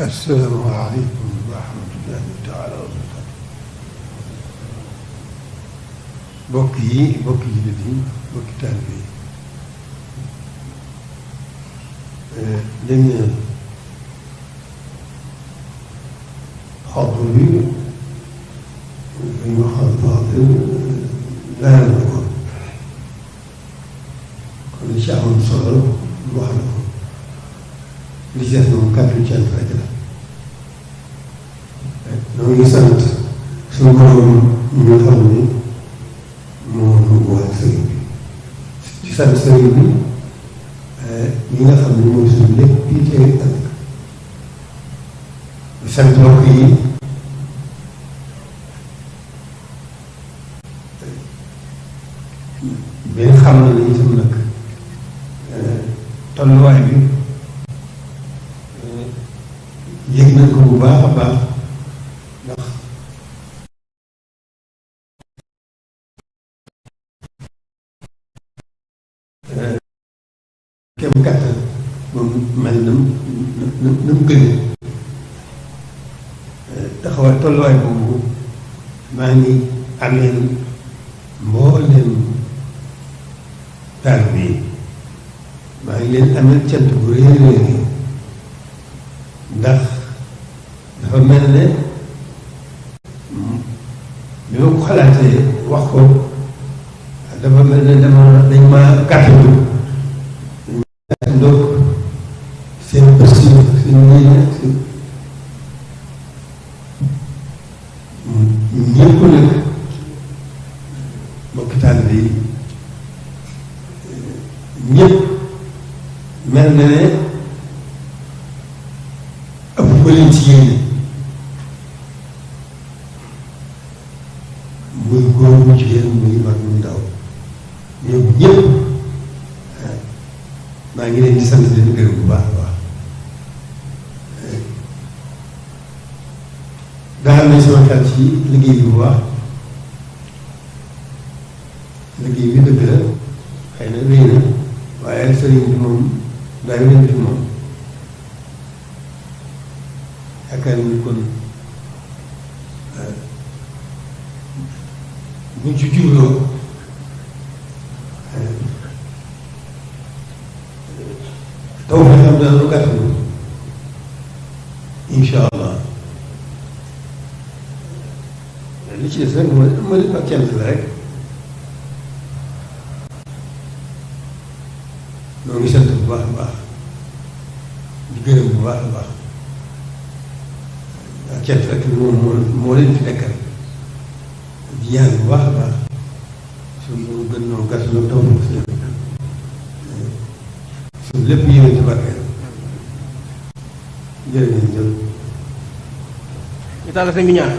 السلام عليكم ورحمة الله تعالى وبركاته. bokk jullit yi bokki taalibe yi dañu xadru bi dañu xadru leeral na ko kon li ci amoon solo wax na ko li ci des moom kàddu cant rek la. ñoo ngi sant suñu borom ñi nga xam ne moo ñu boole sëriñ bi di sant sëriñ bi ñi nga xam ne mooy suñu lépp bii tey ëllëg di sant mbokk yi benn xam na ne itam nag tolluwaay bi yëg nañ ko bu baax a baax ndax kem kàttan moom mel na mu gënee taxawaay tolluwaay boobu maa ngi amee mbooleem taalibe yi maa ngi leen amee cant bu réeréer ndax dafa mel ne bi ma ko xalaatee wax ko dafa mel ne dañ ma gàttandu donc seen posture seen yéene ñëpp nag mbokki taalibe yi ñëpp mel na ne ëpp ba leen ci yéene muy góor mu jigéen muy mag muy ndaw ñoom ñëpp maa ngi leen di sant leen gërëm bu baax a baax daal nañ sama xel ci liggéey bi bu baax liggéey bi dëgg la xëy na réy na waaye sëriñ bi moom daay leen fi moom yaakaar ni kon buñ ci jubloo taw bi xam naa lu gàtt moom incha allah li ci des rek mooy ak cant la rek ñoo ngi sant bu baax a baax di gërëm bu baax a baax ak cant rek moom moo leen fi nekkal di ñaan bu baax a baax suñu gën noo gàtt noo taw bi suñu lépp yéwén ci barkeel jërë ngeen jëf ñu tàll sëñ bi ñaan